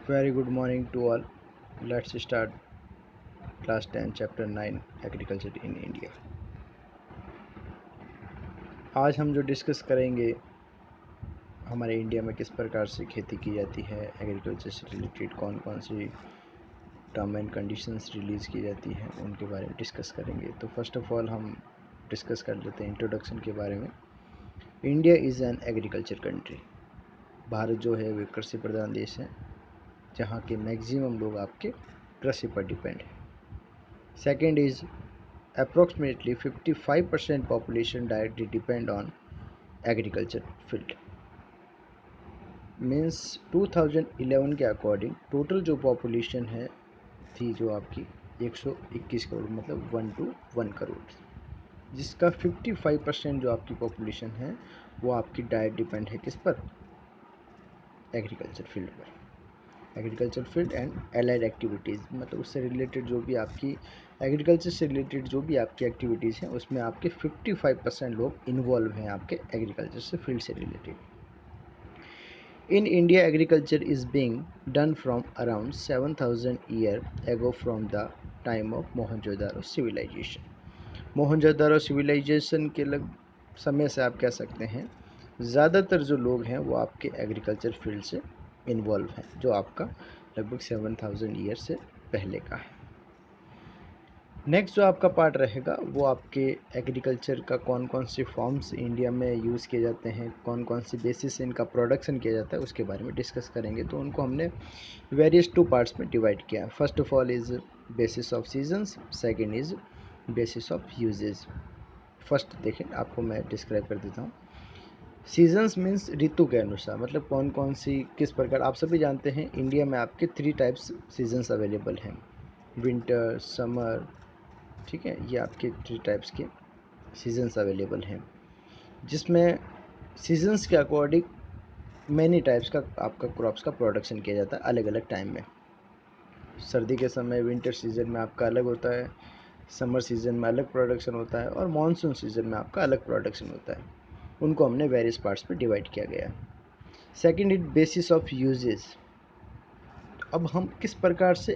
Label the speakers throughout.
Speaker 1: Very good morning to all. Let's start class 10 chapter 9 agriculture in India. आज हम जो discuss करेंगे हमारे इंडिया में किस प्रकार से खेती की जाती है, एग्रीकल्चर से रिलेटेड कौन कौन सी टर्म एंड कंडीशंस रिलीज़ की जाती हैं उनके बारे में डिस्कस करेंगे। तो फर्स्ट ऑफ ऑल हम डिस्कस कर लेते हैं इंट्रोडक्शन के बारे में। India is an agriculture country. Bharat जो है वो कृषि प्रधान देश है जहाँ के मैक्सिमम लोग आपके कृषि पर डिपेंड है। Second is approximately 55% population directly depend on agriculture field। Means 2011 के अकॉर्डिंग टोटल जो पॉपुलेशन है थी जो आपकी 121 करोड़, मतलब 1 to 1 करोड़, जिसका 55% जो आपकी पॉपुलेशन है वो आपकी डायरेक्ट डिपेंड है किस पर? एग्रीकल्चर फील्ड पर। Agriculture field and allied activities, मतलब उससे रिलेटेड जो भी आपकी एग्रीकल्चर से रिलेटेड जो भी आपकी एक्टिविटीज़ हैं उसमें आपके 55% लोग इन्वॉल्व हैं आपके एग्रीकल्चर से फील्ड से related. In India agriculture is being done from around 7000 year ago from the time of Mohenjodaro civilisation. Mohenjodaro civilisation के समय से आप कह सकते हैं ज़्यादातर जो लोग हैं वो आपके एग्रीकल्चर फील्ड से इन्वॉल्व हैं, जो आपका लगभग 7000 ईयर से पहले का है। नेक्स्ट जो आपका पार्ट रहेगा वो आपके एग्रीकल्चर का कौन कौन से फॉर्म्स इंडिया में यूज़ किए जाते हैं, कौन कौन सी बेसिस से इनका प्रोडक्शन किया जाता है उसके बारे में डिस्कस करेंगे। तो उनको हमने वेरियस 2 पार्ट्स में डिवाइड किया है। First of all is basis of seasons, second is basis of usages. First देखें, आपको मैं डिस्क्राइब कर देता हूँ। सीजन्स मीन्स ऋतु के अनुसार, मतलब कौन कौन सी किस प्रकार। आप सभी जानते हैं इंडिया में आपके 3 टाइप्स सीजन्स अवेलेबल हैं, विंटर, समर, ठीक है, ये आपके 3 टाइप्स के सीजन्स अवेलेबल हैं, जिसमें सीजन्स के अकॉर्डिंग मैनी टाइप्स का आपका क्रॉप्स का प्रोडक्शन किया जाता है अलग अलग टाइम में। सर्दी के समय विंटर सीजन में आपका अलग होता है, समर सीजन में अलग प्रोडक्शन होता है और मानसून सीजन में आपका अलग प्रोडक्शन होता है। उनको हमने वेरियस पार्ट्स में डिवाइड किया गया है। Second is basis of uses. अब हम किस प्रकार से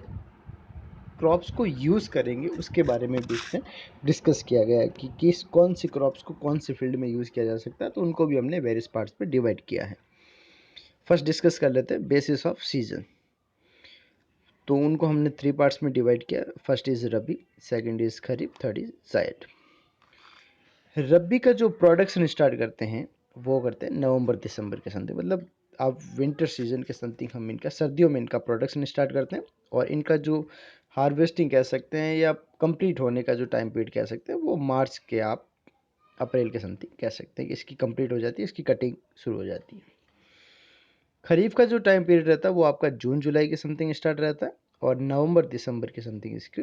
Speaker 1: क्रॉप्स को यूज़ करेंगे उसके बारे में भी इसमें डिस्कस किया गया है कि किस कौन सी क्रॉप्स को कौन से फील्ड में यूज़ किया जा सकता है, तो उनको भी हमने वेरियस पार्ट्स पे डिवाइड किया है। फर्स्ट डिस्कस कर लेते हैं बेसिस ऑफ सीजन। तो उनको हमने 3 पार्ट्स में डिवाइड किया। First is rabi, second is kharif, third is जायद। रबी का जो प्रोडक्शन स्टार्ट करते हैं वो करते हैं नवंबर दिसंबर के समथिंग, मतलब आप विंटर सीजन के समथिंग हम इनका सर्दियों में इनका प्रोडक्शन स्टार्ट करते हैं और इनका जो हार्वेस्टिंग कह सकते हैं या कंप्लीट होने का जो टाइम पीरियड कह सकते हैं वो मार्च के आप अप्रैल के समथिंग कह सकते हैं कि इसकी कंप्लीट हो जाती है, इसकी कटिंग शुरू हो जाती है। खरीफ का जो टाइम पीरियड रहता है वो आपका जून जुलाई के समथिंग स्टार्ट रहता है और नवंबर दिसंबर के समथिंग इसकी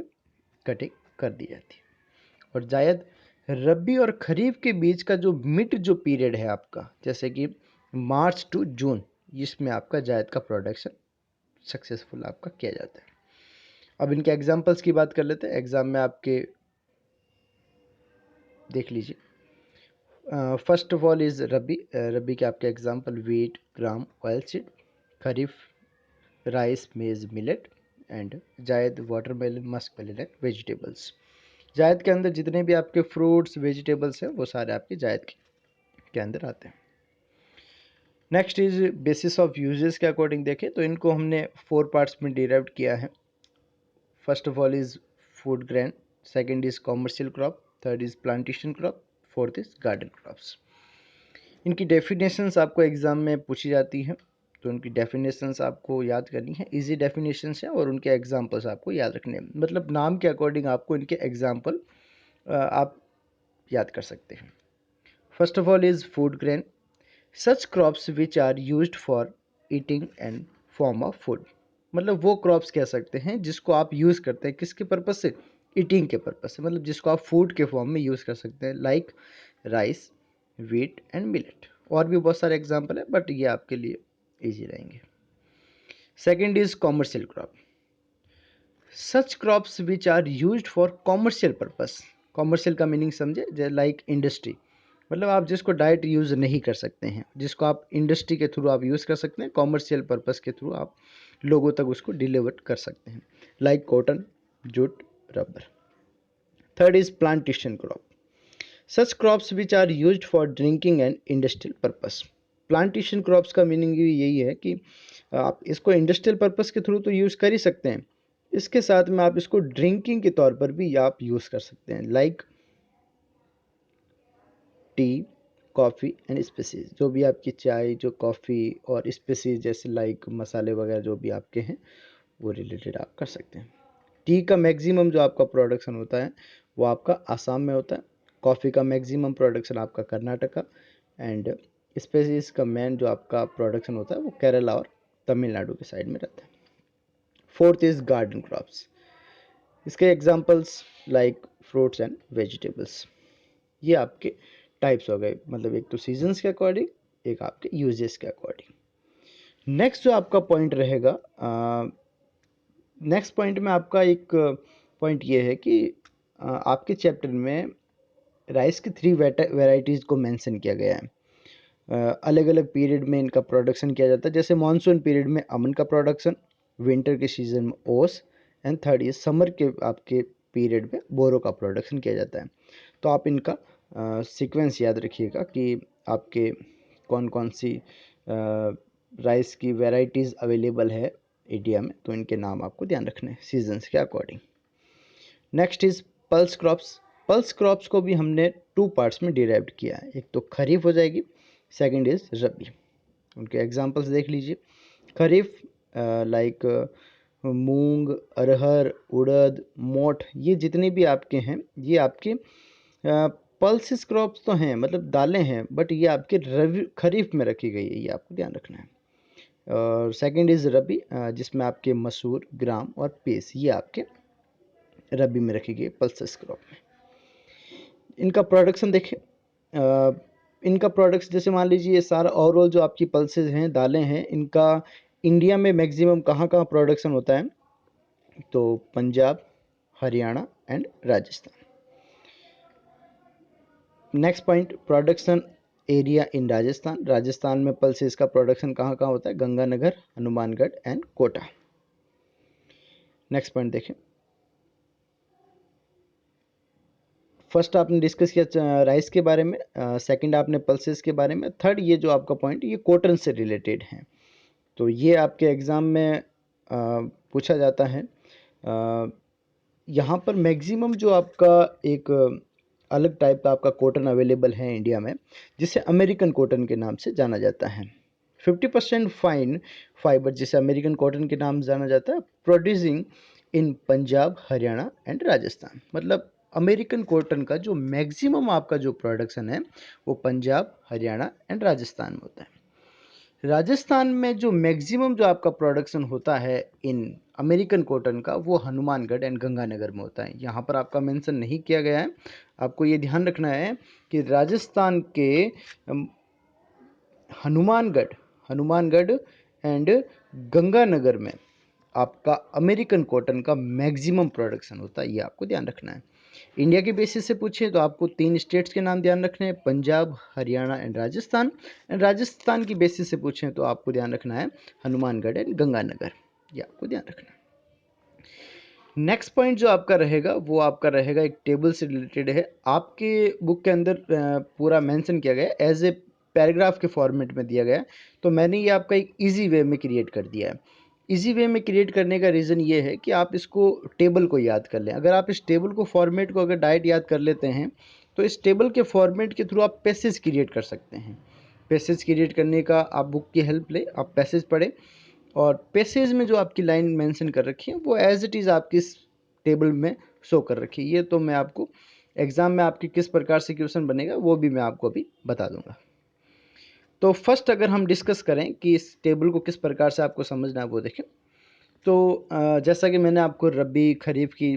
Speaker 1: कटिंग कर दी जाती है। और जायद रबी और खरीफ के बीच का जो मिड जो पीरियड है आपका, जैसे कि मार्च टू जून, इसमें आपका जायद का प्रोडक्शन सक्सेसफुल आपका किया जाता है। अब इनके एग्जांपल्स की बात कर लेते हैं। एग्जाम में आपके देख लीजिए। First of all is rabi. Rabi के आपके example wheat, gram, oil seed. Kharif rice, maize, millet. And zaid watermelon, musk melon and vegetables. Zaid के अंदर जितने भी आपके फ्रूट्स वेजिटेबल्स हैं वो सारे आपके जायद के अंदर आते हैं। Next is basis of uses के अकॉर्डिंग देखें तो इनको हमने 4 पार्ट्स में डिराइव किया है। First of all is food grain, second is commercial crop, third is plantation crop, fourth is garden crops. इनकी डेफिनेशंस आपको एग्जाम में पूछी जाती हैं, तो उनकी डेफिनेशंस आपको याद करनी है। इजी डेफिनेशंस हैं और उनके एग्जाम्पल्स आपको याद रखने हैं, मतलब नाम के अकॉर्डिंग आपको इनके एग्जाम्पल आप याद कर सकते हैं। First of all is food grain, such crops which are used for eating and form of food. मतलब वो क्रॉप्स कह सकते हैं जिसको आप यूज़ करते हैं किसके पर्पज़ से? ईटिंग के पर्पज़ से, मतलब जिसको आप फूड के फॉर्म में यूज़ कर सकते हैं, like rice, wheat and millet. और भी बहुत सारे एग्जाम्पल है बट ये आपके लिए ईजी रहेंगे। Second is commercial crop, such crops which are used for commercial purpose. Commercial का मीनिंग समझे, लाइक इंडस्ट्री, मतलब आप जिसको डायरेक्ट यूज़ नहीं कर सकते हैं, जिसको आप इंडस्ट्री के थ्रू आप यूज़ कर सकते हैं, कॉमर्शियल पर्पस के थ्रू आप लोगों तक उसको डिलीवर कर सकते हैं, like cotton, jute, rubber. Third is plantation crop, such crops which are used for drinking and industrial purpose. Plantation crops का मीनिंग भी यही है कि आप इसको इंडस्ट्रियल पर्पस के थ्रू तो यूज़ कर ही सकते हैं, इसके साथ में आप इसको ड्रिंकिंग के तौर पर भी आप यूज़ कर सकते हैं, like T, coffee and species. जो भी आपकी चाय, जो कॉफ़ी और स्पेसीज जैसे लाइक मसाले वगैरह जो भी आपके हैं वो रिलेटेड आप कर सकते हैं। टी का मैक्सिमम जो आपका प्रोडक्शन होता है वो आपका आसाम में होता है, कॉफ़ी का मैक्सिमम प्रोडक्शन आपका कर्नाटका, एंड स्पेसीज का मेन जो आपका प्रोडक्शन होता है वो केरला और तमिलनाडु के साइड में रहता है। फोर्थ इज़ गार्डन क्रॉप्स, इसके examples like fruits and vegetables. ये आपके टाइप्स हो गए, मतलब एक तो सीजन्स के अकॉर्डिंग, एक आपके यूजेस के अकॉर्डिंग। नेक्स्ट जो आपका पॉइंट रहेगा, नेक्स्ट पॉइंट में आपका एक पॉइंट ये है कि आपके चैप्टर में राइस की 3 वेराइटीज़ को मेंशन किया गया है। अलग अलग पीरियड में इनका प्रोडक्शन किया जाता है, जैसे मानसून पीरियड में अमन का प्रोडक्शन, विंटर के सीजन में ओस, एंड थर्ड ये समर के आपके पीरियड में बोरो का प्रोडक्शन किया जाता है। तो आप इनका सीक्वेंस याद रखिएगा कि आपके कौन कौन सी राइस की वेराइटीज़ अवेलेबल है इंडिया में, तो इनके नाम आपको ध्यान रखने हैं सीजन्स के according. Next is pulse crops. Pulse crops को भी हमने 2 पार्ट्स में डिराइव्ड किया है, एक तो खरीफ हो जाएगी, सेकंड इज़ रबी। उनके एग्जांपल्स देख लीजिए। खरीफ लाइक मूंग, अरहर, उड़द, मोठ, ये जितने भी आपके हैं ये आपके पल्सिस क्रॉप्स तो हैं, मतलब दालें हैं, बट ये आपके रबी खरीफ में रखी गई है, ये आपको ध्यान रखना है। और सेकंड इज़ रबी, जिसमें आपके मसूर, ग्राम और पेस ये आपके रबी में रखी गई पल्सेस क्रॉप में। इनका प्रोडक्शन देखें, इनका प्रोडक्ट्स जैसे मान लीजिए ये सारा ओवरऑल जो आपकी पल्सेस हैं, दालें हैं, इनका इंडिया में मैक्सिमम कहाँ कहाँ प्रोडक्शन होता है, तो Punjab, Haryana and Rajasthan. Next point, production area in Rajasthan. Rajasthan में पल्सेस का प्रोडक्शन कहाँ कहाँ होता है, Ganganagar, Hanumangarh and Kota. Next point देखें, फर्स्ट आपने डिस्कस किया राइस के बारे में, सेकंड आपने पल्सेस के बारे में, थर्ड ये जो आपका पॉइंट ये कॉटन से रिलेटेड है, तो ये आपके एग्ज़ाम में पूछा जाता है। यहाँ पर मैक्सिमम जो आपका एक अलग टाइप का आपका कॉटन अवेलेबल है इंडिया में, जिसे अमेरिकन कॉटन के नाम से जाना जाता है। 50% फाइन फाइबर जिसे अमेरिकन कॉटन के नाम से जाना जाता है, producing in Punjab, Haryana and Rajasthan. मतलब अमेरिकन कॉटन का जो मैक्सिमम आपका जो प्रोडक्शन है वो पंजाब, हरियाणा एंड राजस्थान में होता है। राजस्थान में जो मैक्सिमम जो आपका प्रोडक्शन होता है इन अमेरिकन कॉटन का वो हनुमानगढ़ एंड गंगानगर में होता है। यहाँ पर आपका मेंशन नहीं किया गया है, आपको ये ध्यान रखना है कि राजस्थान के हनुमानगढ़ हनुमानगढ़ एंड गंगानगर में आपका अमेरिकन कॉटन का मैक्सिमम प्रोडक्शन होता है, ये आपको ध्यान रखना है। इंडिया के बेसिस से पूछे तो आपको 3 स्टेट्स के नाम ध्यान रखने हैं, पंजाब, हरियाणा एंड राजस्थान। एंड राजस्थान की बेसिस से पूछें तो आपको ध्यान रखना है हनुमानगढ़ एंड गंगानगर, ये आपको ध्यान रखना है। नेक्स्ट पॉइंट जो आपका रहेगा वो आपका रहेगा एक टेबल से रिलेटेड है, आपके बुक के अंदर पूरा मेंशन किया गया है, एज ए पैराग्राफ के फॉर्मेट में दिया गया है, तो मैंने ये आपका एक ईजी वे में क्रिएट कर दिया है। इजी वे में क्रिएट करने का रीज़न ये है कि आप इसको टेबल को याद कर लें। अगर आप इस टेबल को फॉर्मेट को अगर डायरेक्ट याद कर लेते हैं तो इस टेबल के फॉर्मेट के थ्रू आप पैसेज क्रिएट कर सकते हैं। पैसेज क्रिएट करने का आप बुक की हेल्प लें, आप पैसेज पढ़ें और पैसेज में जो आपकी लाइन मेंशन कर रखी है वो एज इट इज़ आपकी इस टेबल में शो कर रखी है। ये तो मैं आपको एग्ज़ाम में आपकी किस प्रकार से क्वेश्चन बनेगा वो भी मैं आपको अभी बता दूंगा। तो फर्स्ट अगर हम डिस्कस करें कि इस टेबल को किस प्रकार से आपको समझना है वो देखें। तो जैसा कि मैंने आपको रबी खरीफ की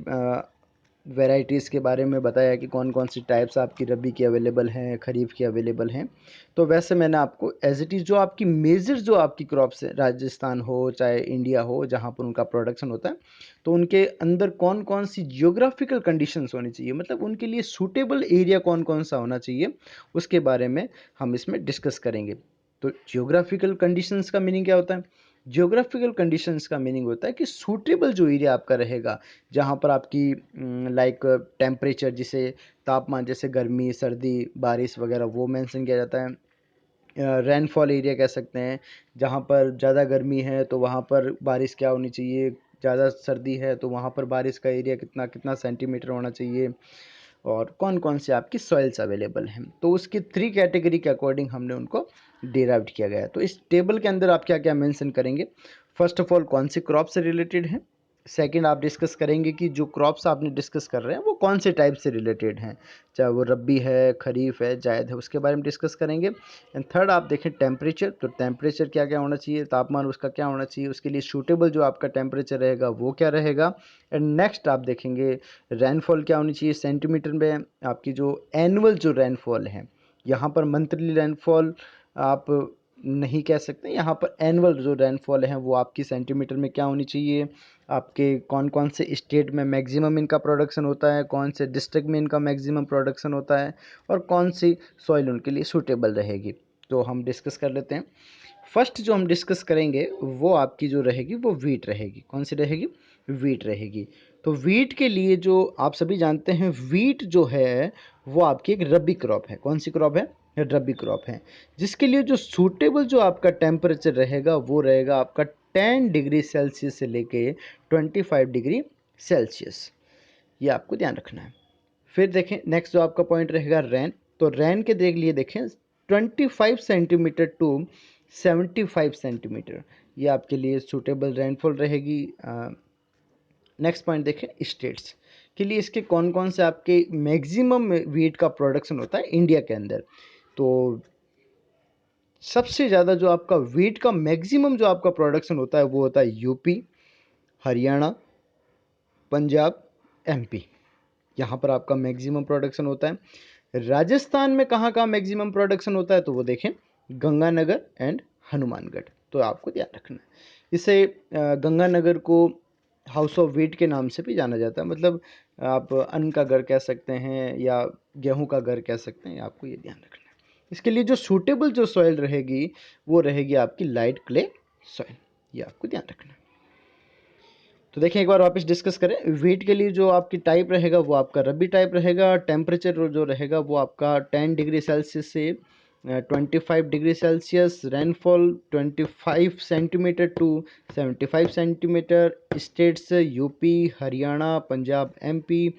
Speaker 1: वैरायटीज़ के बारे में बताया कि कौन कौन सी टाइप्स आपकी रबी की अवेलेबल हैं, खरीफ की अवेलेबल हैं। तो वैसे मैंने आपको एज इट इज़ जो आपकी मेजर जो आपकी क्रॉप्स है, राजस्थान हो चाहे इंडिया हो जहाँ पर उनका प्रोडक्शन होता है, तो उनके अंदर कौन कौन सी जियोग्राफिकल कंडीशंस होनी चाहिए, मतलब उनके लिए सूटेबल एरिया कौन कौन सा होना चाहिए, उसके बारे में हम इसमें डिस्कस करेंगे। तो जियोग्राफिकल कंडीशंस का मीनिंग क्या होता है? जियोग्राफिकल कंडीशंस का मीनिंग होता है कि सूटेबल जो एरिया आपका रहेगा, जहाँ पर आपकी लाइक टेम्परेचर, जिसे तापमान, जैसे गर्मी सर्दी बारिश वगैरह वो मेंशन किया जाता है। रेनफॉल एरिया कह सकते हैं, जहाँ पर ज़्यादा गर्मी है तो वहाँ पर बारिश क्या होनी चाहिए, ज़्यादा सर्दी है तो वहाँ पर बारिश का एरिया कितना कितना सेंटीमीटर होना चाहिए, और कौन कौन से आपकी सॉइल्स अवेलेबल हैं। तो उसकी 3 कैटेगरी के अकॉर्डिंग हमने उनको डिराइव्ड किया गया है। तो इस टेबल के अंदर आप क्या क्या मेंशन करेंगे? फर्स्ट ऑफ ऑल कौन सी क्रॉप से रिलेटेड है। सेकंड आप डिस्कस करेंगे कि जो क्रॉप्स आपने डिस्कस कर रहे हैं वो कौन से टाइप से रिलेटेड हैं, चाहे वो रब्बी है, खरीफ है, जायद है, उसके बारे में डिस्कस करेंगे। एंड थर्ड आप देखें टेम्परेचर, तो टेम्परेचर क्या क्या होना चाहिए, तापमान उसका क्या होना चाहिए, उसके लिए सूटेबल जो आपका टेम्परेचर रहेगा वो क्या रहेगा। एंड नेक्स्ट आप देखेंगे रेनफॉल क्या होनी चाहिए सेंटीमीटर में, आपकी जो एनुअल जो रेनफॉल है, यहाँ पर मंथली रेनफॉल आप नहीं कह सकते, यहाँ पर एनुअल जो रेनफॉल है वो आपकी सेंटीमीटर में क्या होनी चाहिए, आपके कौन कौन से स्टेट में मैक्सिमम इनका प्रोडक्शन होता है, कौन से डिस्ट्रिक्ट में इनका मैक्सिमम प्रोडक्शन होता है, और कौन सी सॉइल उनके लिए सूटेबल रहेगी। तो हम डिस्कस कर लेते हैं। फर्स्ट जो हम डिस्कस करेंगे वो आपकी जो रहेगी वो वीट रहेगी। कौन सी रहेगी? वीट रहेगी। तो वीट के लिए जो आप सभी जानते हैं, वीट जो है वो आपकी एक रबी क्रॉप है। कौन सी क्रॉप है? रबी क्रॉप है, जिसके लिए जो सूटेबल जो आपका टेम्परेचर रहेगा वो रहेगा आपका 10 डिग्री सेल्सियस से लेके 25 डिग्री सेल्सियस। ये आपको ध्यान रखना है। फिर देखें नेक्स्ट जो आपका पॉइंट रहेगा रेन। तो रेन के देख लिए देखें 25 सेंटीमीटर टू 75 सेंटीमीटर, ये आपके लिए सूटेबल रेनफॉल रहेगी। नेक्स्ट पॉइंट देखें स्टेट्स के लिए, इसके कौन कौन से आपके मैक्सिमम वीट का प्रोडक्शन होता है इंडिया के अंदर। तो सबसे ज़्यादा जो आपका वीट का मैक्सिमम जो आपका प्रोडक्शन होता है वो होता है यूपी, हरियाणा, पंजाब, एमपी, यहाँ पर आपका मैक्सिमम प्रोडक्शन होता है। राजस्थान में कहाँ कहाँ मैक्सिमम प्रोडक्शन होता है, तो वो देखें गंगानगर एंड हनुमानगढ़। तो आपको ध्यान रखना है। इसे गंगानगर को हाउस ऑफ व्हीट के नाम से भी जाना जाता है, मतलब आप अन्न का घर कह सकते हैं या गेहूं का घर कह सकते हैं, आपको ये ध्यान रखना है। इसके लिए जो सूटेबल जो सॉइल रहेगी वो रहेगी आपकी लाइट क्ले सॉइल, ये आपको ध्यान रखना है। तो देखिए एक बार वापस डिस्कस करें। वीट के लिए जो आपकी टाइप रहेगा वो आपका रबी टाइप रहेगा। टेम्परेचर जो रहेगा वो आपका 10 डिग्री सेल्सियस से 25 degree Celsius. Rainfall 25 centimetre to 75 centimetre. States UP, Haryana, Punjab, MP.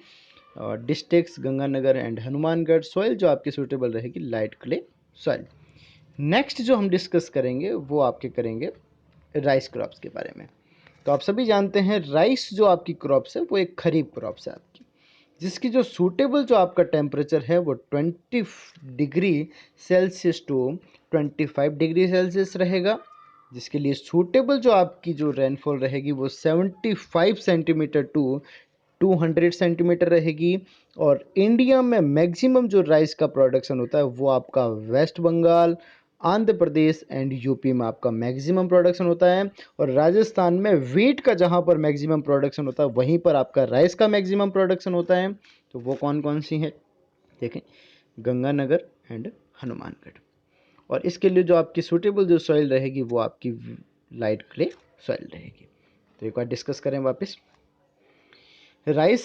Speaker 1: Districts Ganganagar and Hanumangarh. Soil जो आपकी सूटेबल रहेगी लाइट क्ले सॉइल। नेक्स्ट जो हम डिस्कस करेंगे वो आपके करेंगे राइस क्रॉप्स के बारे में। तो आप सभी जानते हैं राइस जो आपकी क्रॉप्स है वो एक खरीफ क्रॉप्स है आपकी, जिसकी जो सूटेबल जो आपका टेम्परेचर है वो 20 degree Celsius to 25 degree Celsius रहेगा। जिसके लिए सूटेबल जो आपकी जो रेनफॉल रहेगी वो 75 सेंटीमीटर टू 200 सेंटीमीटर रहेगी। और इंडिया में मैक्सिमम जो राइस का प्रोडक्शन होता है वो आपका वेस्ट बंगाल, आंध्र प्रदेश एंड यूपी में आपका मैक्सिमम प्रोडक्शन होता है। और राजस्थान में वीट का जहाँ पर मैक्सिमम प्रोडक्शन होता है वहीं पर आपका राइस का मैक्सिमम प्रोडक्शन होता है। तो वो कौन कौन सी है देखें, गंगानगर एंड हनुमानगढ़। और इसके लिए जो आपकी सूटेबल जो सॉइल रहेगी वो आपकी लाइट क्ले सॉइल रहेगी। तो एक बार डिस्कस करें वापस। राइस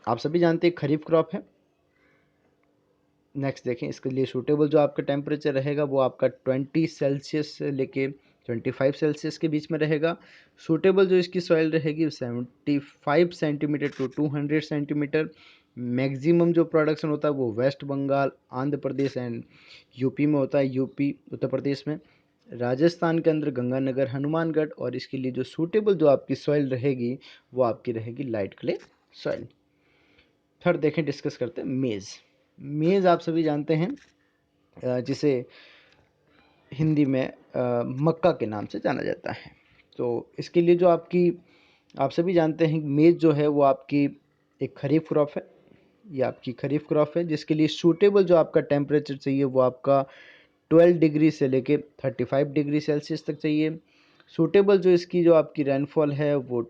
Speaker 1: आप सभी जानते हैं खरीफ क्रॉप है। नेक्स्ट देखें इसके लिए सूटेबल जो आपका टेम्परेचर रहेगा वो आपका 20 सेल्सियस से लेके 25 सेल्सियस के बीच में रहेगा। सूटेबल जो इसकी सॉइल रहेगी 75 सेंटीमीटर टू 200 सेंटीमीटर। मैक्सिमम जो प्रोडक्शन होता है वो वेस्ट बंगाल, आंध्र प्रदेश एंड यूपी में होता है, यूपी उत्तर प्रदेश में। राजस्थान के अंदर गंगानगर, हनुमानगढ़। और इसके लिए जो सूटेबल जो आपकी सॉइल रहेगी वो आपकी रहेगी लाइट क्ले सॉइल। थर्ड देखें डिस्कस करते हैं मेज़। मेज़ आप सभी जानते हैं जिसे हिंदी में मक्का के नाम से जाना जाता है। तो इसके लिए जो आपकी आप सभी जानते हैं मेज़ जो है वो आपकी एक खरीफ क्रॉप है, ये आपकी खरीफ क्रॉप है जिसके लिए सूटेबल जो आपका टेम्परेचर चाहिए वो आपका 12 डिग्री से लेके 35 डिग्री सेल्सियस तक चाहिए। सूटेबल जो इसकी जो आपकी रेनफॉल है वो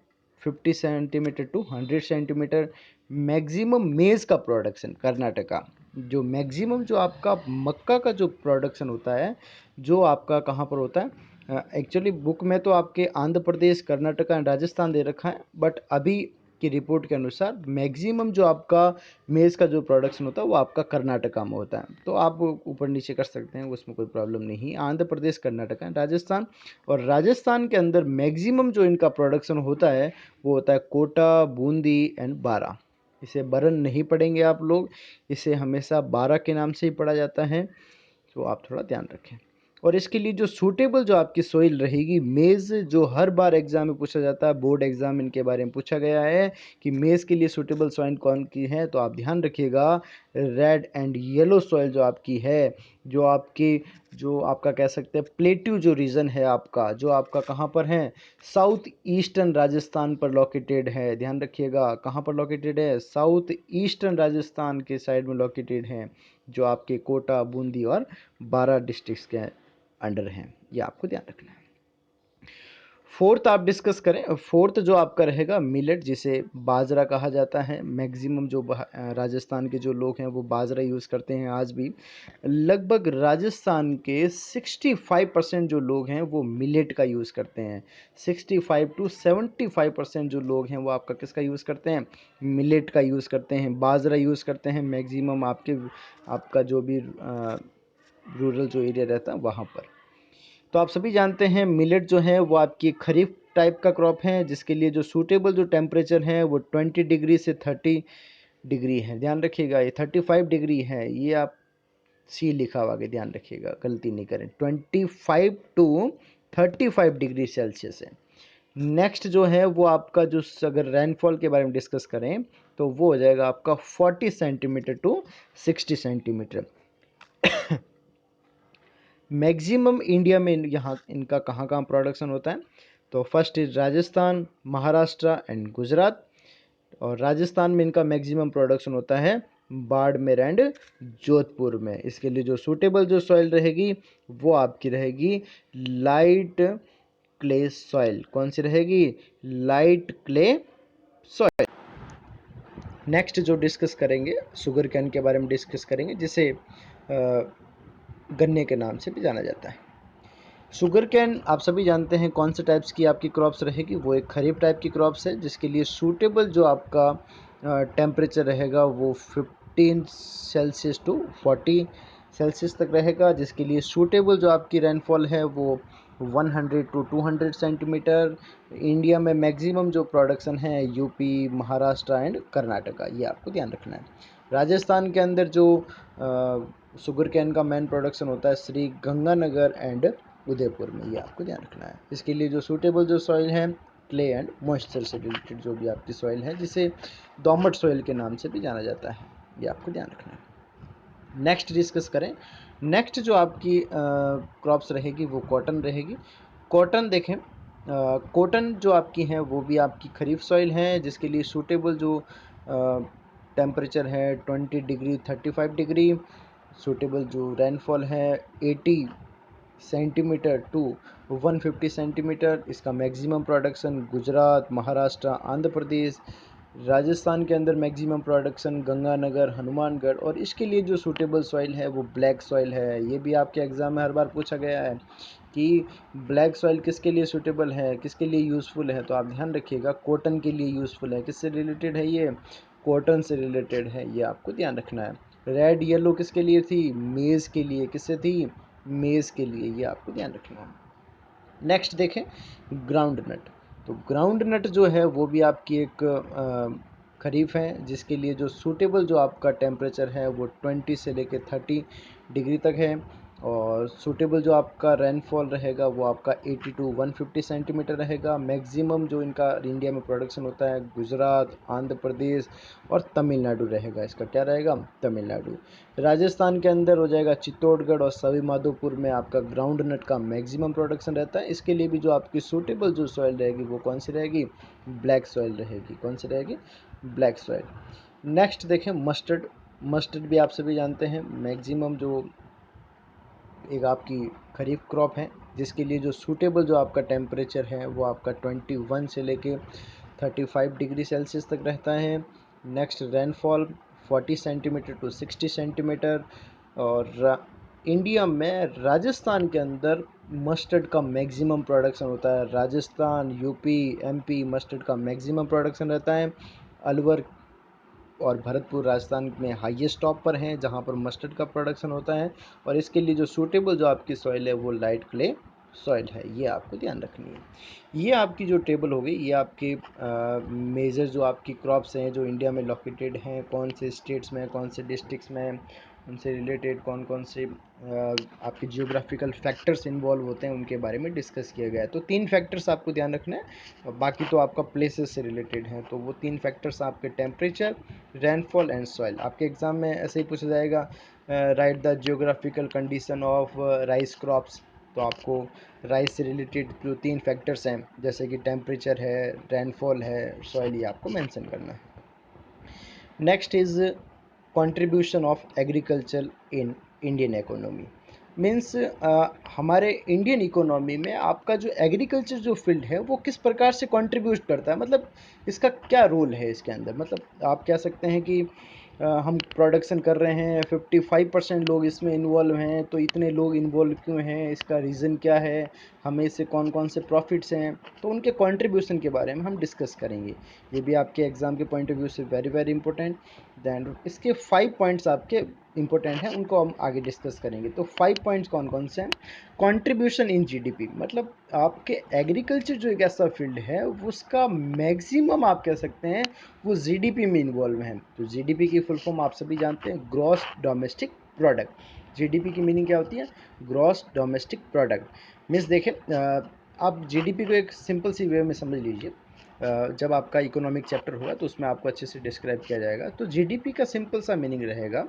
Speaker 1: 50 सेंटीमीटर टू 100 सेंटीमीटर। मैक्सिमम मेज़ का प्रोडक्शन कर्नाटका, जो मैक्सिमम जो आपका मक्का का जो प्रोडक्शन होता है जो आपका कहाँ पर होता है, एक्चुअली बुक में तो आपके आंध्र प्रदेश, कर्नाटका एंड राजस्थान दे रखा है, बट अभी की रिपोर्ट के अनुसार मैक्सिमम जो आपका मेज़ का जो प्रोडक्शन होता है वो आपका कर्नाटका में होता है। तो आप ऊपर नीचे कर सकते हैं, उसमें कोई प्रॉब्लम नहीं। आंध्र प्रदेश, कर्नाटका, राजस्थान, और राजस्थान के अंदर मैक्सिमम जो इनका प्रोडक्शन होता है वो होता है कोटा, बूंदी एंड बारा। इसे बरन नहीं पढ़ेंगे आप लोग, इसे हमेशा बारा के नाम से ही पढ़ा जाता है, तो आप थोड़ा ध्यान रखें। और इसके लिए जो सूटेबल जो आपकी सोइल रहेगी, मेज़ जो हर बार एग्जाम में पूछा जाता है, बोर्ड एग्जाम इनके बारे में पूछा गया है कि मेज़ के लिए सूटेबल सॉइल कौन की है, तो आप ध्यान रखिएगा रेड एंड येलो सॉइल जो आपकी है, जो आपकी जो आपका कह सकते हैं प्लेट्यू जो रीजन है आपका, जो आपका कहाँ पर है, साउथ ईस्टर्न राजस्थान पर लोकेटेड है। ध्यान रखिएगा कहाँ पर लोकेटेड है, साउथ ईस्टर्न राजस्थान के साइड में लोकेटेड है, जो आपके कोटा, बूंदी और बारा डिस्ट्रिक्ट्स के अंडर हैं। ये आपको ध्यान रखना है। फोर्थ आप डिस्कस करें, फोर्थ जो आपका रहेगा मिलेट, जिसे बाजरा कहा जाता है। मैक्सिमम जो राजस्थान के जो लोग हैं वो बाजरा यूज़ करते हैं आज भी। लगभग राजस्थान के 65% जो लोग हैं वो मिलेट का यूज़ करते हैं। 65 टू 75% जो लोग हैं वो आपका किसका यूज़ करते हैं, मिलेट का यूज़ करते हैं, बाजरा यूज़ करते हैं मैक्सिमम आपका जो भी रूरल जो एरिया रहता है वहाँ पर। तो आप सभी जानते हैं मिलेट जो है वो आपकी खरीफ टाइप का क्रॉप है, जिसके लिए जो सूटेबल जो टेम्परेचर है वो 20 डिग्री से 30 डिग्री है। ध्यान रखिएगा ये 35 डिग्री है, ये आप सी लिखा हुआ आगे, ध्यान रखिएगा गलती नहीं करें, 25 टू 35 डिग्री सेल्सियस है। नेक्स्ट जो है वो आपका जो अगर रेनफॉल के बारे में डिस्कस करें तो वो हो जाएगा आपका 40 centimetre to 60 centimetre. Maximum India में यहाँ इनका कहाँ कहाँ प्रोडक्शन होता है, तो first is Rajasthan, Maharashtra and Gujarat. और राजस्थान में इनका मैक्सिमम प्रोडक्शन होता है बाड़मेर एंड जोधपुर में। इसके लिए जो सूटेबल जो सॉइल रहेगी वो आपकी रहेगी लाइट क्ले सॉइल। कौन सी रहेगी, लाइट क्ले सॉइल। नेक्स्ट जो डिस्कस करेंगे शुगर कैन के बारे में डिस्कस करेंगे, जिसे गन्ने के नाम से भी जाना जाता है। शुगर कैन आप सभी जानते हैं कौन से टाइप्स की आपकी क्रॉप्स रहेगी, वो एक खरीफ टाइप की क्रॉप्स है, जिसके लिए सूटेबल जो आपका टेम्परेचर रहेगा वो 15 सेल्सियस टू 40 सेल्सियस तक रहेगा, जिसके लिए सूटेबल जो आपकी रेनफॉल है वो 100 टू 200 सेंटीमीटर। इंडिया में मैक्सिमम जो प्रोडक्शन है यूपी, महाराष्ट्र एंड कर्नाटका, ये आपको ध्यान रखना है। राजस्थान के अंदर जो शुगर कैन का मेन प्रोडक्शन होता है श्री गंगानगर एंड उदयपुर में, ये आपको ध्यान रखना है। इसके लिए जो सूटेबल जो सॉइल है क्ले एंड मॉइस्चर से रिलेटेड जो भी आपकी सॉइल है, जिसे दोमट सॉइल के नाम से भी जाना जाता है, ये आपको ध्यान रखना है। नेक्स्ट डिस्कस करें, नेक्स्ट जो आपकी क्रॉप्स रहेगी वो कॉटन रहेगी। कॉटन देखें, कॉटन जो आपकी है वो भी आपकी खरीफ सॉइल है, जिसके लिए सूटेबल जो टेम्परेचर है 20 डिग्री 35 डिग्री। सूटेबल जो रेनफॉल है 80 सेंटीमीटर टू 150 सेंटीमीटर। इसका मैक्सिमम प्रोडक्शन गुजरात, महाराष्ट्र, आंध्र प्रदेश, राजस्थान के अंदर मैक्सिमम प्रोडक्शन गंगानगर, हनुमानगढ़। और इसके लिए जो सूटेबल सॉइल है वो ब्लैक सॉइल है। ये भी आपके एग्ज़ाम में हर बार पूछा गया है कि ब्लैक सॉइल किसके लिए सूटेबल है, किसके लिए यूज़फुल है, तो आप ध्यान रखिएगा कॉटन के लिए यूज़फुल है। किससे रिलेटेड है ये, कॉटन से रिलेटेड है, ये आपको ध्यान रखना है। रेड येलो किसके लिए थी, मेज़ के लिए। किससे थी, मेज़ के लिए, ये आपको ध्यान रखना है। नेक्स्ट देखें ग्राउंड नट। तो ग्राउंड नट जो है वो भी आपकी एक खरीफ है, जिसके लिए जो सूटेबल जो आपका टेम्परेचर है वो 20 से लेकर 30 डिग्री तक है। और सूटेबल जो आपका रेनफॉल रहेगा वो आपका 80 टू 150 सेंटीमीटर रहेगा। मैक्सिमम जो इनका इंडिया में प्रोडक्शन होता है गुजरात, आंध्र प्रदेश और तमिलनाडु रहेगा। इसका क्या रहेगा? तमिलनाडु। राजस्थान के अंदर हो जाएगा चित्तौड़गढ़ और सवाई माधोपुर में आपका ग्राउंड नट का मैक्सिमम प्रोडक्शन रहता है। इसके लिए भी जो आपकी सूटेबल जो सॉइल रहेगी वो कौन सी रहेगी? ब्लैक सॉइल रहेगी। कौन सी रहेगी? Black soil. नेक्स्ट देखें मस्टर्ड। मस्टर्ड भी आप सभी जानते हैं मैक्सिमम जो एक आपकी खरीफ क्रॉप है, जिसके लिए जो सूटेबल जो आपका टेम्परेचर है वो आपका 21 से लेके 35 डिग्री सेल्सियस तक रहता है। Next rainfall 40 centimetre to 60 centimetre. और इंडिया में राजस्थान के अंदर मस्टर्ड का मैक्सिमम प्रोडक्शन होता है। राजस्थान, यूपी, एमपी मस्टर्ड का मैक्सिमम प्रोडक्शन रहता है। अलवर और भरतपुर राजस्थान में हाईएस्ट टॉप पर हैं जहां पर मस्टर्ड का प्रोडक्शन होता है। और इसके लिए जो सूटेबल जो आपकी सॉइल है वो लाइट क्ले सॉइल है, ये आपको ध्यान रखनी है। ये आपकी जो टेबल हो गई, ये आपके मेजर जो आपकी क्रॉप्स हैं जो इंडिया में लोकेटेड हैं, कौन से स्टेट्स में, कौन से डिस्ट्रिक्ट्स में, उनसे रिलेटेड कौन कौन से आपके जियोग्राफिकल फैक्टर्स इन्वॉल्व होते हैं उनके बारे में डिस्कस किया गया है। तो 3 फैक्टर्स आपको ध्यान रखना है, बाकी तो आपका प्लेसेस से रिलेटेड हैं। तो वो 3 फैक्टर्स आपके टेम्परेचर, रेनफॉल एंड सॉइल। आपके एग्जाम में ऐसे ही पूछा जाएगा right the geographical condition of rice crops. तो आपको राइस से रिलेटेड जो 3 फैक्टर्स हैं जैसे कि टेम्परेचर है, रेनफॉल है, सॉइल, ये आपको मेंशन करना है। Next is contribution of agriculture in Indian economy. Means हमारे इंडियन इकोनॉमी में आपका जो एग्रीकल्चर जो फील्ड है वो किस प्रकार से कंट्रीब्यूट करता है, मतलब इसका क्या रोल है इसके अंदर। मतलब आप कह सकते हैं कि हम प्रोडक्शन कर रहे हैं, 55% लोग इसमें इन्वॉल्व हैं, तो इतने लोग इन्वॉल्व क्यों हैं, इसका रीज़न क्या है, हमें इससे कौन कौन से प्रॉफिट्स हैं, तो उनके कंट्रीब्यूशन के बारे में हम डिस्कस करेंगे। ये भी आपके एग्ज़ाम के पॉइंट ऑफ व्यू से वेरी वेरी इंपॉर्टेंट। दैन इसके 5 पॉइंट्स आपके इंपॉर्टेंट हैं, उनको हम आगे डिस्कस करेंगे। तो 5 पॉइंट्स कौन कौन से हैं? कंट्रीब्यूशन इन जीडीपी, मतलब आपके एग्रीकल्चर जो एक ऐसा फील्ड है उसका मैक्सिमम आप कह सकते हैं वो जीडीपी में इन्वॉल्व है। तो जीडीपी की फुल फॉर्म आप सभी जानते हैं, ग्रॉस डोमेस्टिक प्रोडक्ट। जीडीपी की मीनिंग क्या होती है? Gross domestic product. मीन्स देखें आप जीडीपी को एक सिंपल सी वे में समझ लीजिए। जब आपका इकोनॉमिक चैप्टर होगा तो उसमें आपको अच्छे से डिस्क्राइब किया जाएगा। तो जीडीपी का सिंपल सा मीनिंग रहेगा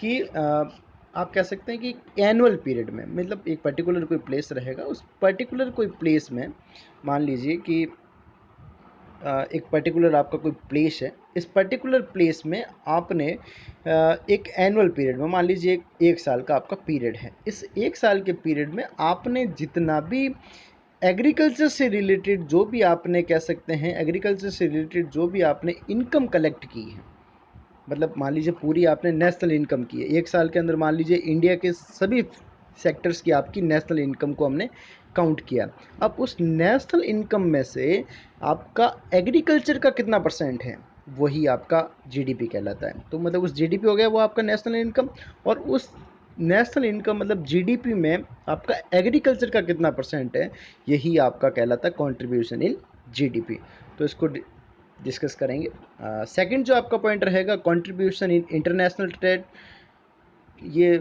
Speaker 1: कि आप कह सकते हैं कि एनुअल पीरियड में, मतलब एक पर्टिकुलर कोई प्लेस रहेगा, उस पर्टिकुलर कोई प्लेस में मान लीजिए कि एक पर्टिकुलर आपका कोई प्लेस है, इस पर्टिकुलर प्लेस में आपने एक एनुअल पीरियड में मान लीजिए एक साल का आपका पीरियड है, इस एक साल के पीरियड में आपने जितना भी एग्रीकल्चर से रिलेटेड जो भी आपने कह सकते हैं एग्रीकल्चर से रिलेटेड जो भी आपने इनकम कलेक्ट की है, मतलब मान लीजिए पूरी आपने नेशनल इनकम की है एक साल के अंदर, मान लीजिए इंडिया के सभी सेक्टर्स की आपकी नेशनल इनकम को हमने काउंट किया। अब उस नेशनल इनकम में से आपका एग्रीकल्चर का कितना परसेंट है, वही आपका जीडीपी कहलाता है। तो मतलब उस जीडीपी हो गया वो आपका नेशनल इनकम, और उस नेशनल इनकम मतलब जीडीपी में आपका एग्रीकल्चर का कितना परसेंट है, यही आपका कहलाता है कंट्रीब्यूशन इन जीडीपी। तो इसको डिस्कस करेंगे। सेकंड जो आपका पॉइंट रहेगा कंट्रीब्यूशन इन इंटरनेशनल ट्रेड। ये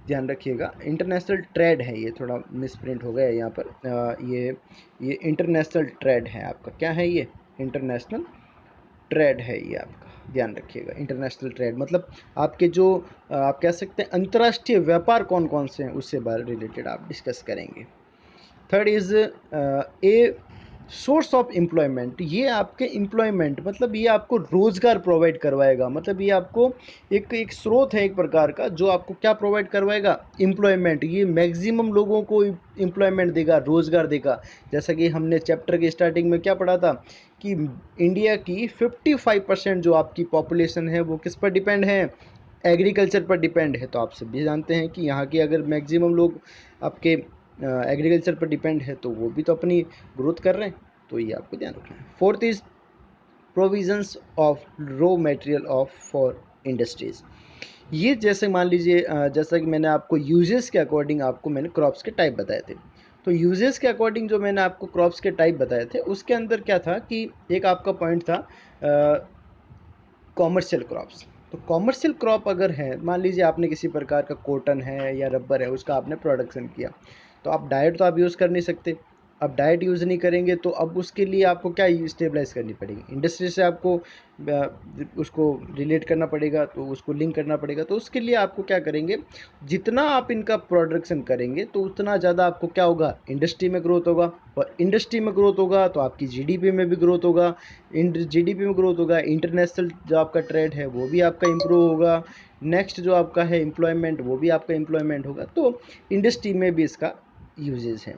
Speaker 1: ध्यान रखिएगा, इंटरनेशनल ट्रेड है, ये थोड़ा मिसप्रिंट हो गया है यहाँ पर। ये इंटरनेशनल ट्रेड है आपका, क्या है ये? इंटरनेशनल ट्रेड है ये आपका, ध्यान रखिएगा। इंटरनेशनल ट्रेड मतलब आपके जो आप कह सकते हैं अंतर्राष्ट्रीय व्यापार कौन कौन से हैं उससे बारे रिलेटेड आप डिस्कस करेंगे। Third is a source of employment. ये आपके एम्प्लॉयमेंट मतलब ये आपको रोज़गार प्रोवाइड करवाएगा, मतलब ये आपको एक स्रोत है एक प्रकार का जो आपको क्या प्रोवाइड करवाएगा? एम्प्लॉयमेंट। ये मैक्सिमम लोगों को एम्प्लॉयमेंट देगा, रोज़गार देगा। जैसा कि हमने चैप्टर के स्टार्टिंग में क्या पढ़ा था कि इंडिया की 55% जो आपकी पॉपुलेशन है वो किस पर डिपेंड है? एग्रीकल्चर पर डिपेंड है। तो आप सभी जानते हैं कि यहाँ के अगर मैक्सिमम लोग आपके एग्रीकल्चर पर डिपेंड है तो वो भी तो अपनी ग्रोथ कर रहे हैं, तो ये आपको ध्यान रखना है। Fourth is provisions of raw material of for industries. ये जैसे मान लीजिए जैसा कि मैंने आपको यूजेस के अकॉर्डिंग आपको मैंने क्रॉप्स के टाइप बताए थे, तो यूजेस के अकॉर्डिंग जो मैंने आपको क्रॉप्स के टाइप बताए थे उसके अंदर क्या था कि एक आपका पॉइंट था कॉमर्शियल क्रॉप्स। तो कॉमर्शियल क्रॉप अगर है, मान लीजिए आपने किसी प्रकार का कॉटन है या रबर है, उसका आपने प्रोडक्शन किया, तो आप डाइट तो आप यूज़ कर नहीं सकते। अब डाइट यूज़ नहीं करेंगे तो अब उसके लिए आपको क्या स्टेबलाइज करनी पड़ेगी, इंडस्ट्री से आपको उसको रिलेट करना पड़ेगा, तो उसको लिंक करना पड़ेगा। तो उसके लिए आपको क्या करेंगे, जितना आप इनका प्रोडक्शन करेंगे तो उतना ज़्यादा आपको क्या होगा, इंडस्ट्री में ग्रोथ होगा, और इंडस्ट्री में ग्रोथ होगा तो आपकी जीडीपी में भी ग्रोथ होगा, जीडीपी में ग्रोथ होगा, इंटरनेशनल जो आपका ट्रेड है वो भी आपका इम्प्रूव होगा, नेक्स्ट जो आपका है एम्प्लॉयमेंट वो भी आपका एम्प्लॉयमेंट होगा। तो इंडस्ट्री में भी इसका यूजेस है।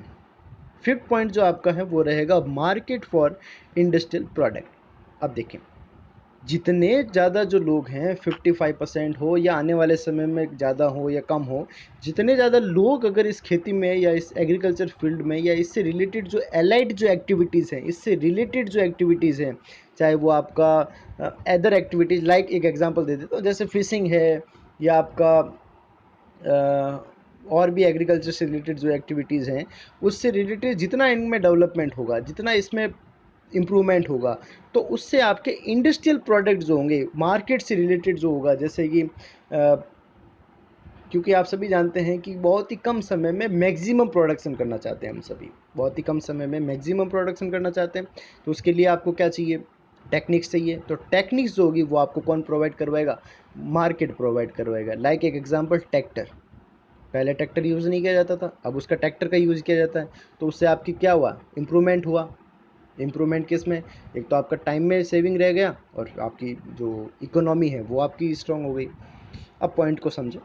Speaker 1: फिफ्थ पॉइंट जो आपका है वो रहेगा मार्केट फॉर इंडस्ट्रियल प्रोडक्ट। अब देखें, जितने ज़्यादा जो लोग हैं 55% हो या आने वाले समय में ज़्यादा हो या कम हो, जितने ज़्यादा लोग अगर इस खेती में या इस एग्रीकल्चर फील्ड में या इससे रिलेटेड जो एलाइड जो एक्टिविटीज़ हैं, इससे रिलेटेड जो एक्टिविटीज़ हैं, चाहे वो आपका अदर एक्टिविटीज़, लाइक एक एग्जांपल दे देता हूँ, जैसे फिशिंग है या आपका और भी एग्रीकल्चर से रिलेटेड जो एक्टिविटीज़ हैं, उससे रिलेटेड जितना इनमें डेवलपमेंट होगा, जितना इसमें इम्प्रूवमेंट होगा, तो उससे आपके इंडस्ट्रियल प्रोडक्ट जो होंगे, मार्केट से रिलेटेड जो होगा, जैसे कि क्योंकि आप सभी जानते हैं कि बहुत ही कम समय में मैक्सिमम प्रोडक्शन करना चाहते हैं, हम सभी बहुत ही कम समय में मैक्सिमम प्रोडक्शन करना चाहते हैं। तो उसके लिए आपको क्या चाहिए, टेक्निक्स चाहिए। तो टेक्निक्स जो होगी वो आपको कौन प्रोवाइड करवाएगा, मार्केट प्रोवाइड करवाएगा। लाइक एक एग्जांपल, ट्रैक्टर, पहले ट्रैक्टर यूज़ नहीं किया जाता था, अब उसका ट्रैक्टर का यूज़ किया जाता है, तो उससे आपकी क्या हुआ, इम्प्रूवमेंट हुआ। इम्प्रूवमेंट किस में, एक तो आपका टाइम में सेविंग रह गया और आपकी जो इकोनॉमी है वो आपकी स्ट्रांग हो गई। अब पॉइंट को समझो,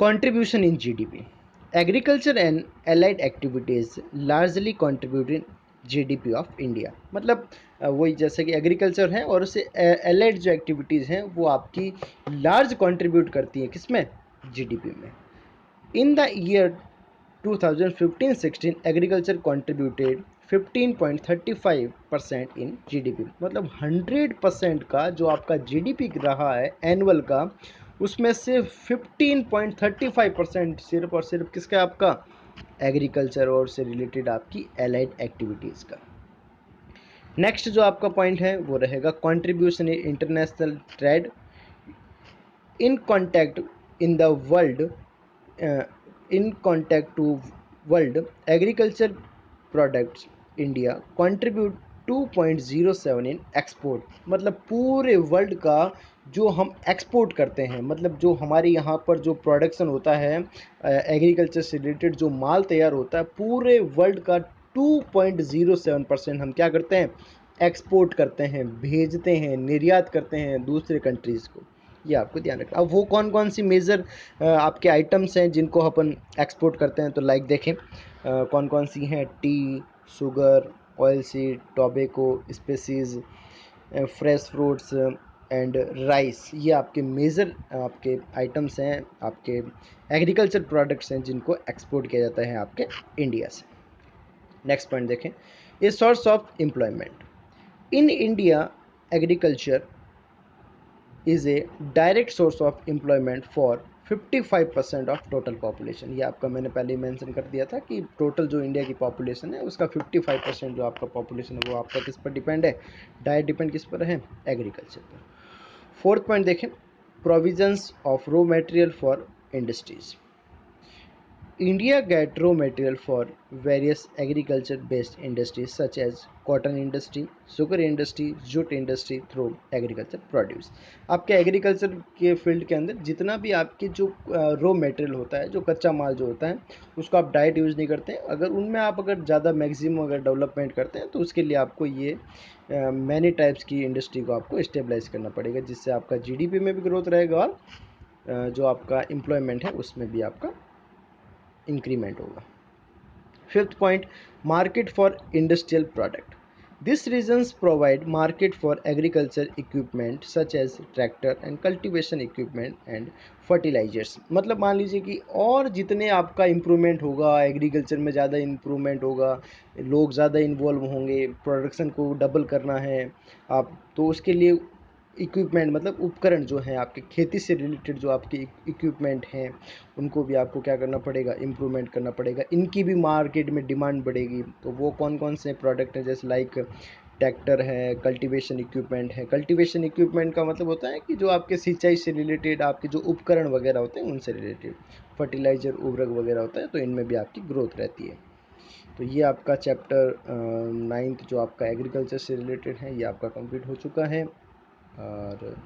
Speaker 1: contribution in GDP, agriculture and allied activities largely contribute in GDP of India. मतलब वही जैसे कि एग्रीकल्चर है और उससे एलाइड जो एक्टिविटीज़ हैं वो आपकी लार्ज कंट्रीब्यूट करती हैं किसमें, जीडीपी में। In the year 2015-16 agriculture contributed 15.35% in GDP. मतलब 100% का जो आपका जीडीपी रहा है एनुअल का, उसमें से 15.35% सिर्फ और सिर्फ किसका, आपका एग्रीकल्चर और से रिलेटेड आपकी एलाइड एक्टिविटीज़ का। नेक्स्ट जो आपका पॉइंट है वो रहेगा contribution in international trade, in contact in the world, in contact to world agriculture products India contribute 2.07 in export. मतलब पूरे वर्ल्ड का जो हम एक्सपोर्ट करते हैं, मतलब जो हमारे यहाँ पर जो प्रोडक्शन होता है एग्रीकल्चर से रिलेटेड जो माल तैयार होता है, पूरे वर्ल्ड का 2.07% हम क्या करते हैं, एक्सपोर्ट करते हैं, भेजते हैं, निर्यात करते हैं दूसरे कंट्रीज़ को। ये आपको ध्यान रखना। अब वो कौन कौन सी मेजर आपके आइटम्स हैं जिनको अपन एक्सपोर्ट करते हैं, तो लाइक देखें कौन कौन सी हैं, T, sugar, oil seed, tobacco, species, fresh fruits and rice. ये आपके मेजर आपके आइटम्स हैं, आपके एग्रीकल्चर प्रोडक्ट्स हैं जिनको एक्सपोर्ट किया जाता है आपके इंडिया से। नेक्स्ट पॉइंट देखें, ये source of employment in India, agriculture is a direct source of employment for 55% of total population. ये आपका मैंने पहले ही मेंशन कर दिया था कि टोटल जो इंडिया की पॉपुलेशन है उसका 55% जो आपका पॉपुलेशन है वो आपका किस पर डिपेंड है, डायरेक्ट डिपेंड किस पर है, एग्रीकल्चर पर। फोर्थ पॉइंट देखें, provisions of raw material for industries. India get raw material for various agriculture-based industries such as cotton industry, sugar industry, jute industry through agriculture produce। आपके agriculture के field के अंदर जितना भी आपके जो रॉ मटेरियल होता है, जो कच्चा माल जो होता है, उसको आप डायरेक्ट यूज़ नहीं करते हैं। अगर उनमें आप अगर ज़्यादा मैक्सिमम अगर डेवलपमेंट करते हैं तो उसके लिए आपको ये मैनी टाइप्स की इंडस्ट्री को आपको स्टेबलाइज करना पड़ेगा, जिससे आपका जीडीपी में भी ग्रोथ रहेगा और जो आपका एम्प्लॉयमेंट है उसमें भी आपका इंक्रीमेंट होगा। Fifth point, market for industrial product, this regions provide market for agriculture equipment such as tractor and cultivation equipment and fertilisers. मतलब मान लीजिए कि और जितने आपका इम्प्रूवमेंट होगा, एग्रीकल्चर में ज़्यादा इम्प्रूवमेंट होगा, लोग ज़्यादा इन्वॉल्व होंगे, प्रोडक्शन को डबल करना है आप, तो उसके लिए इक्विपमेंट मतलब उपकरण जो हैं आपके खेती से रिलेटेड जो आपके इक्विपमेंट हैं उनको भी आपको क्या करना पड़ेगा, इम्प्रूवमेंट करना पड़ेगा। इनकी भी मार्केट में डिमांड बढ़ेगी। तो वो कौन कौन से प्रोडक्ट हैं, जैसे लाइक ट्रैक्टर है, कल्टीवेशन इक्विपमेंट है। कल्टीवेशन इक्विपमेंट का मतलब होता है कि जो आपके सिंचाई से रिलेटेड आपके जो उपकरण वगैरह होते हैं उनसे रिलेटेड, फर्टिलाइज़र, उर्वरक वगैरह होता है, तो इनमें भी आपकी ग्रोथ रहती है। तो ये आपका चैप्टर 9th जो आपका एग्रीकल्चर से रिलेटेड है ये आपका कंप्लीट हो चुका है। और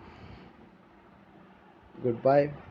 Speaker 1: गुड बाय।